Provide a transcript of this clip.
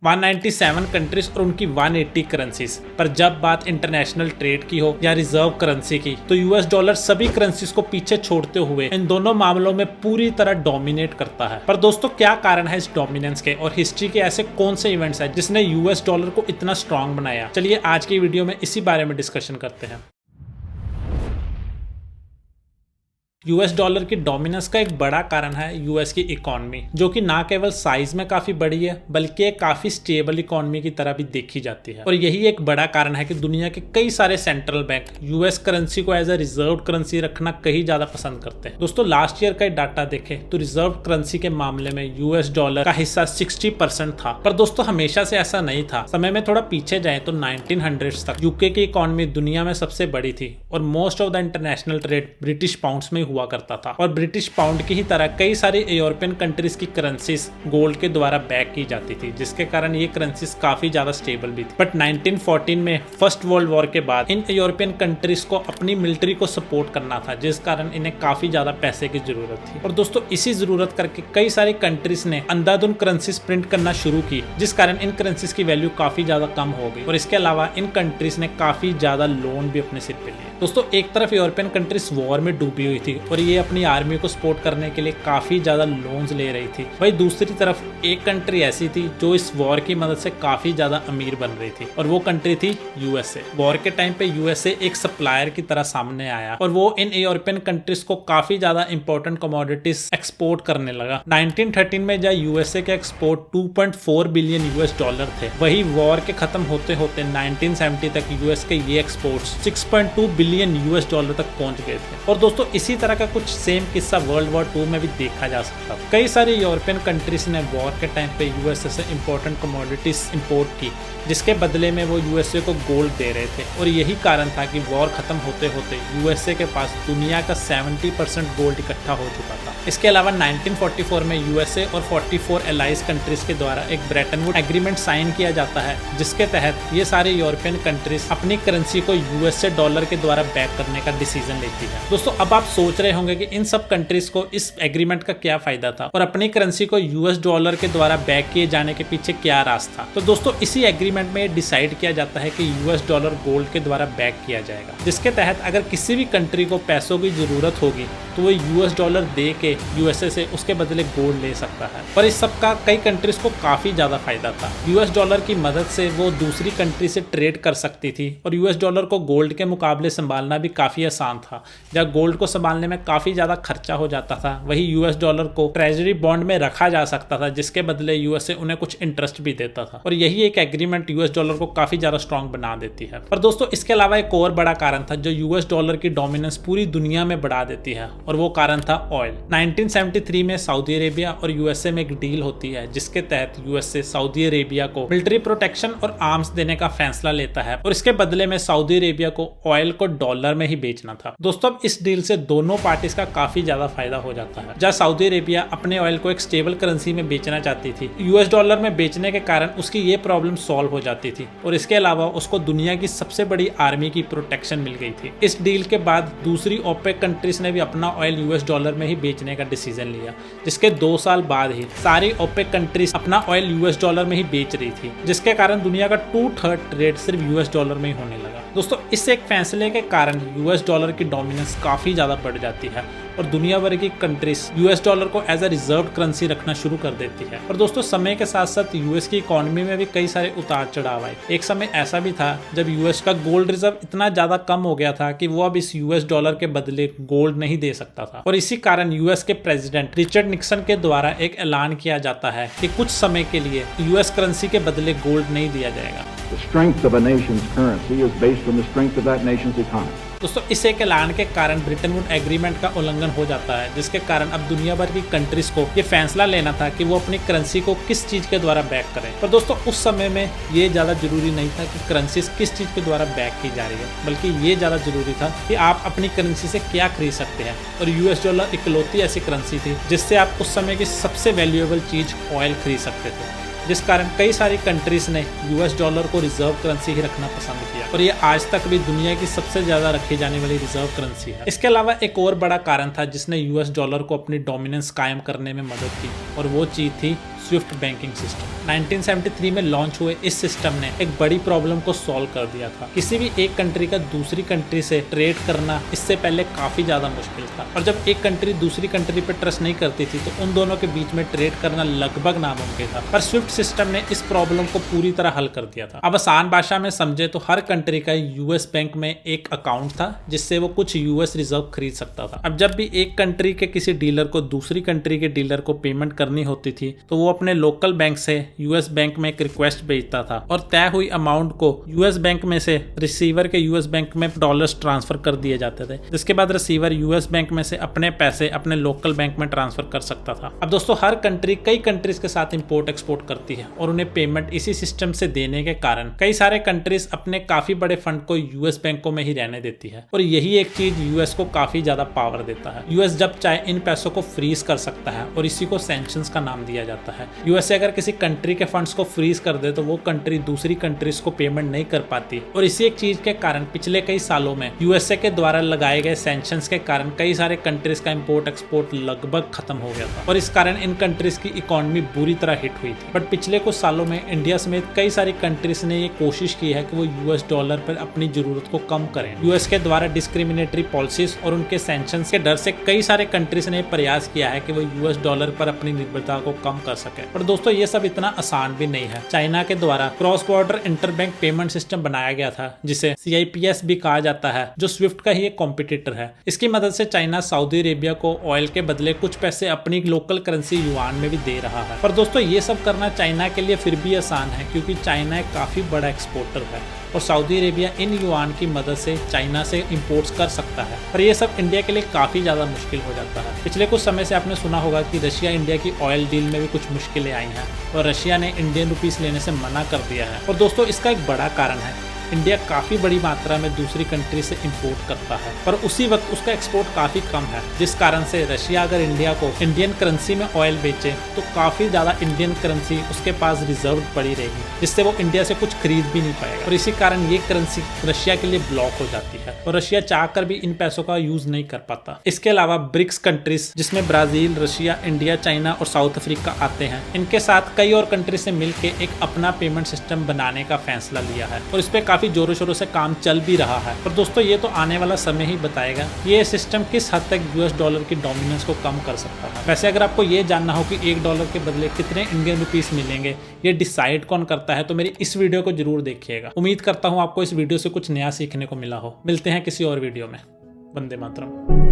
197 countries और उनकी 180 currencies. पर जब बात इंटरनेशनल ट्रेड की हो या रिजर्व करेंसी की, तो यूएस डॉलर सभी करेंसीज को पीछे छोड़ते हुए इन दोनों मामलों में पूरी तरह डोमिनेट करता है। पर दोस्तों, क्या कारण है इस डोमिनेंस के और हिस्ट्री के ऐसे कौन से इवेंट्स हैं जिसने यूएस डॉलर को इतना स्ट्रांग बनाया? चलिए आज की वीडियो में इसी बारे में डिस्कशन करते हैं। यूएस डॉलर की डोमिनेंस का एक बड़ा कारण है यूएस की इकोनॉमी, जो कि ना केवल साइज में काफी बड़ी है बल्कि एक काफी स्टेबल इकोनॉमी की तरह भी देखी जाती है। और यही एक बड़ा कारण है कि दुनिया के कई सारे सेंट्रल बैंक यूएस करेंसी को एज ए रिजर्व करेंसी रखना कहीं ज्यादा पसंद करते हैं। दोस्तों, लास्ट ईयर का डाटा देखें तो रिजर्व करेंसी के मामले में यूएस डॉलर का हिस्सा 60% था। पर दोस्तों, हमेशा से ऐसा नहीं था। समय में थोड़ा पीछे जाए तो 1900s तक यूके की इकोनॉमी दुनिया में सबसे बड़ी थी और most of the international trade British pounds में हुआ करता था। और ब्रिटिश पाउंड की ही तरह कई सारी यूरोपियन कंट्रीज की करेंसीज गोल्ड के द्वारा बैक की जाती थी, जिसके कारण ये करेंसीज काफी ज्यादा स्टेबल भी थी। बट 1914 में फर्स्ट वर्ल्ड वॉर के बाद इन यूरोपियन कंट्रीज को अपनी मिलिट्री को सपोर्ट करना था, जिस कारण इन्हें काफी ज्यादा पैसे की जरूरत थी। और दोस्तों, इसी जरूरत करके कई सारी कंट्रीज ने अंधाधुंध करेंसीज प्रिंट करना शुरू की, जिस कारण इन करेंसीज की वैल्यू काफी ज्यादा कम हो गई। और इसके अलावा इन कंट्रीज ने काफी ज्यादा लोन भी अपने सिर पे लिए। दोस्तों, एक तरफ यूरोपियन कंट्रीज वॉर में डूबी हुई थी और ये अपनी आर्मी को सपोर्ट करने के लिए काफी ज्यादा लोन्स ले रही थी। वहीं दूसरी तरफ एक कंट्री ऐसी थी जो इस वॉर की मदद से काफी ज्यादा अमीर बन रही थी, और वो कंट्री थी यूएसए। वॉर के टाइम पे यूएसए एक सप्लायर की तरह सामने आया और वो इन यूरोपियन कंट्रीज को काफी ज्यादा इंपॉर्टेंट कमोडिटीज एक्सपोर्ट करने लगा। 1913 में जब यूएसए के एक्सपोर्ट 2.4 बिलियन यूएस डॉलर थे, वही वॉर के खत्म होते होते 1970 तक यूएस के ये एक्सपोर्ट्स 6.2 बिलियन यूएस डॉलर तक पहुंच गए थे। और दोस्तों, इसी तरह का कुछ सेम किस्सा वर्ल्ड वॉर 2 में भी देखा जा सकता था। कई सारी यूरोपियन कंट्रीज ने वॉर के टाइम पे यूएसए से इंपॉर्टेंट कमोडिटीज इंपोर्ट की, जिसके बदले में वो यूएसए को गोल्ड दे रहे थे। और यही कारण था कि वॉर खत्म होते होते यूएसए के पास दुनिया का 70% गोल्ड इकट्ठा हो चुका था। इसके अलावा 1944 में यूएसए और 44 एलाइज कंट्रीज के द्वारा एक ब्रेटन वुड एग्रीमेंट साइन किया जाता है, जिसके तहत ये सारे यूरोपियन कंट्रीज अपनी करेंसी को यूएसए डॉलर के द्वारा बैक करने का डिसीजन लेती है। दोस्तों, अब आप सोच रहे होंगे कि इन सब कंट्रीज को इस एग्रीमेंट का क्या फायदा था और अपनी करेंसी को यूएस डॉलर के द्वारा बैक किए जाने के पीछे क्या राज था। तो दोस्तों, इसी एग्रीमेंट में डिसाइड किया जाता है कि यूएस डॉलर गोल्ड के द्वारा बैक किया जाएगा, जिसके तहत अगर किसी भी कंट्री को पैसों की जरूरत होगी तो वो यूएस डॉलर दे के यूएसए से उसके बदले गोल्ड ले सकता है। पर इस सब का कई कंट्रीज को काफी ज्यादा फायदा था। यूएस डॉलर की मदद से वो दूसरी कंट्री से ट्रेड कर सकती थी और यूएस डॉलर को गोल्ड के मुकाबले संभालना भी काफी आसान था। जब गोल्ड को संभालने में काफी ज्यादा खर्चा हो जाता था, वही यूएस डॉलर को ट्रेजरी बॉन्ड में रखा जा सकता था, जिसके बदले यूएसए उन्हें कुछ इंटरेस्ट भी देता था। और यही एक एग्रीमेंट यूएस डॉलर को काफी ज्यादा स्ट्रांग बना देती है। पर दोस्तों, इसके अलावा एक और बड़ा कारण था जो यूएस डॉलर की डोमिनेंस पूरी दुनिया में बढ़ा देती है, और वो कारण था ऑयल। 1973 में सऊदी अरेबिया और यूएसए में एक डील होती है, जिसके तहत यूएसए सऊदी अरेबिया को मिलिट्री प्रोटेक्शन और आर्म्स देने का फैसला लेता है, और इसके बदले में सऊदी अरेबिया को ऑयल को डॉलर में ही बेचना था। दोस्तों, अब इस डील से दोनों पार्टीज का काफी ज्यादा फायदा हो जाता है। जहाँ सऊदी अरेबिया अपने ऑयल को एक स्टेबल करेंसी में बेचना चाहती थी, यूएस डॉलर में बेचने के कारण उसकी ये प्रॉब्लम सॉल्व हो जाती थी, और इसके अलावा उसको दुनिया की सबसे बड़ी आर्मी की प्रोटेक्शन मिल गई थी। इस डील के बाद दूसरी ओपेक कंट्रीज ने भी अपना ऑयल यूएस डॉलर में ही बेचने का डिसीजन लिया, जिसके 2 साल बाद ही सारी ओपेक कंट्रीज अपना ऑयल यूएस डॉलर में ही बेच रही थी, जिसके कारण दुनिया का 2/3 ट्रेड सिर्फ यूएस डॉलर में ही होने लगा। दोस्तों, इस एक फैसले के कारण यूएस डॉलर की डोमिनेंस काफी ज्यादा बढ़ जाती है और दुनिया भर की कंट्रीज यूएस डॉलर को एज अ रिजर्व करेंसी रखना शुरू कर देती है। और दोस्तों, समय के साथ साथ यूएस की इकोनॉमी में भी कई सारे उतार चढ़ाव आए। एक समय ऐसा भी था जब यूएस का गोल्ड रिजर्व इतना ज्यादा कम हो गया था कि वो अब इस यूएस डॉलर के बदले गोल्ड नहीं दे सकता था, और इसी कारण यूएस के प्रेसिडेंट रिचर्ड निक्सन के द्वारा एक ऐलान किया जाता है कि कुछ समय के लिए यूएस करेंसी के बदले गोल्ड नहीं दिया जाएगा। The strength of a nation's currency is based on the strength of that nation's economy. दोस्तों, इस एक ऐलान के कारण ब्रिटेन वुड एग्रीमेंट का उल्लंघन हो जाता है, जिसके कारण अब दुनिया भर की कंट्रीज को ये फैसला लेना था कि वो अपनी करेंसी को किस चीज के द्वारा बैक करें। पर दोस्तों, उस समय में ये ज्यादा जरूरी नहीं था कि करेंसीज किस चीज के द्वारा बैक की जा रही है, बल्कि ये ज्यादा जरूरी था कि आप अपनी करेंसी से क्या खरीद सकते हैं। और यूएस डॉलर इकलौती ऐसी करेंसी थी जिससे आप उस समय की सबसे वैल्यूएबल चीज ऑयल खरीद सकते थे। जिस कारण कई सारी कंट्रीज ने यूएस डॉलर को रिजर्व करेंसी ही रखना पसंद किया और ये आज तक भी दुनिया की सबसे ज्यादा रखी जाने वाली रिजर्व करेंसी है। इसके अलावा एक और बड़ा कारण था जिसने यूएस डॉलर को अपनी डोमिनेंस कायम करने में मदद की और वो चीज थी स्विफ्ट बैंकिंग सिस्टम। 1973 में लॉन्च हुए इस सिस्टम ने एक बड़ी प्रॉब्लम को सॉल्व कर दिया था। किसी भी एक कंट्री का दूसरी कंट्री से ट्रेड करना इससे पहले काफी ज्यादा मुश्किल था और जब एक कंट्री दूसरी कंट्री पे ट्रस्ट नहीं करती थी तो उन दोनों के बीच में ट्रेड करना लगभग नामुमकिन था। पर स्विफ्ट सिस्टम ने इस प्रॉब्लम को पूरी तरह हल कर दिया था। अब आसान भाषा में समझे तो हर कंट्री का यूएस बैंक में एक अकाउंट था जिससे वो कुछ यूएस रिजर्व खरीद सकता था। अब जब भी एक कंट्री के किसी डीलर को दूसरी कंट्री के डीलर को पेमेंट करनी होती थी तो वो अपने लोकल बैंक से यूएस बैंक में एक रिक्वेस्ट भेजता था और तय हुई अमाउंट को यूएस बैंक में से रिसीवर के यूएस बैंक में डॉलर्स ट्रांसफर कर दिए जाते थे, जिसके बाद रिसीवर यूएस बैंक में से अपने पैसे अपने लोकल बैंक में ट्रांसफर कर सकता था। अब दोस्तों हर कंट्री कई कंट्रीज के साथ इंपोर्ट एक्सपोर्ट करती है और उन्हें पेमेंट इसी सिस्टम से देने के कारण कई सारे कंट्रीज अपने काफी बड़े फंड को यूएस बैंकों में ही रहने देती है और यही एक चीज यूएस को काफी ज्यादा पावर देता है। यूएस जब चाहे इन पैसों को फ्रीज कर सकता है और इसी को सैंक्शंस का नाम दिया जाता है। यूएस अगर किसी कंट्री के फंड्स को फ्रीज कर दे तो वो कंट्री दूसरी कंट्रीज को पेमेंट नहीं कर पाती और इसी एक चीज के कारण पिछले कई सालों में यूएसए के द्वारा लगाए गए सैंक्शंस के कारण कई सारे कंट्रीज का इंपोर्ट एक्सपोर्ट लगभग खत्म हो गया था और इस कारण इन कंट्रीज की इकोनॉमी बुरी तरह हिट हुई थी। बट पिछले कुछ सालों में इंडिया समेत कई सारी कंट्रीज ने ये कोशिश की है कि वो यूएस डॉलर पर अपनी जरूरत को कम करें। यूएस के द्वारा डिस्क्रिमिनेटरी पॉलिसीज और उनके सैंक्शंस के डर से कई सारे कंट्रीज ने प्रयास किया है कि वो यूएस डॉलर पर अपनी निर्भरता को कम कर सके। और दोस्तों ये सब इतना आसान भी नहीं है। चाइना के द्वारा cross border interbank payment system बनाया गया था जिसे CIPS भी कहा जाता है, जो स्विफ्ट का ही एक कॉम्पिटिटर है। इसकी मदद से चाइना सऊदी अरेबिया को ऑयल के बदले कुछ पैसे अपनी लोकल करेंसी युआन में भी दे रहा है। पर दोस्तों ये सब करना चाइना के लिए फिर भी आसान है क्योंकि चाइना एक काफी बड़ा एक्सपोर्टर है और सऊदी अरेबिया इन युआन की मदद से चाइना से इंपोर्ट्स कर सकता है। पर ये सब इंडिया के लिए काफी ज्यादा मुश्किल हो जाता है। पिछले कुछ समय से आपने सुना होगा कि रशिया इंडिया की ऑयल डील में भी कुछ मुश्किलें आई हैं और रशिया ने इंडियन रुपीस लेने से मना कर दिया है। और दोस्तों इसका एक बड़ा कारण है इंडिया काफी बड़ी मात्रा में दूसरी कंट्री से इंपोर्ट करता है पर उसी वक्त उसका एक्सपोर्ट काफी कम है, जिस कारण से रशिया अगर इंडिया को इंडियन करेंसी में ऑयल बेचे तो काफी ज्यादा इंडियन करेंसी उसके पास रिजर्व पड़ी रहेगी, जिससे वो इंडिया से कुछ खरीद भी नहीं पाएगा और इसी कारण ये करेंसी रशिया के लिए ब्लॉक हो जाती है और रशिया चाहकर भी इन पैसों का यूज नहीं कर पाता। इसके अलावा ब्रिक्स कंट्रीज जिसमें ब्राजील, रशिया, इंडिया, चाइना और साउथ अफ्रीका आते हैं, इनके साथ कई और कंट्री से मिलकर एक अपना पेमेंट सिस्टम बनाने का फैसला लिया है और इस पे काफी जोरों शोरों से काम चल भी रहा है। पर दोस्तों ये तो आने वाला समय ही बताएगा ये सिस्टम किस हद तक यूएस डॉलर की डोमिनेंस को कम कर सकता है। वैसे अगर आपको ये जानना हो कि $1 के बदले कितने इंडियन रुपीस मिलेंगे, ये डिसाइड कौन करता है, तो मेरी इस वीडियो को जरूर देखिएगा। उम्मीद करता हूँ आपको इस वीडियो से कुछ नया सीखने को मिला हो। मिलते हैं किसी और वीडियो में। वंदे मातरम।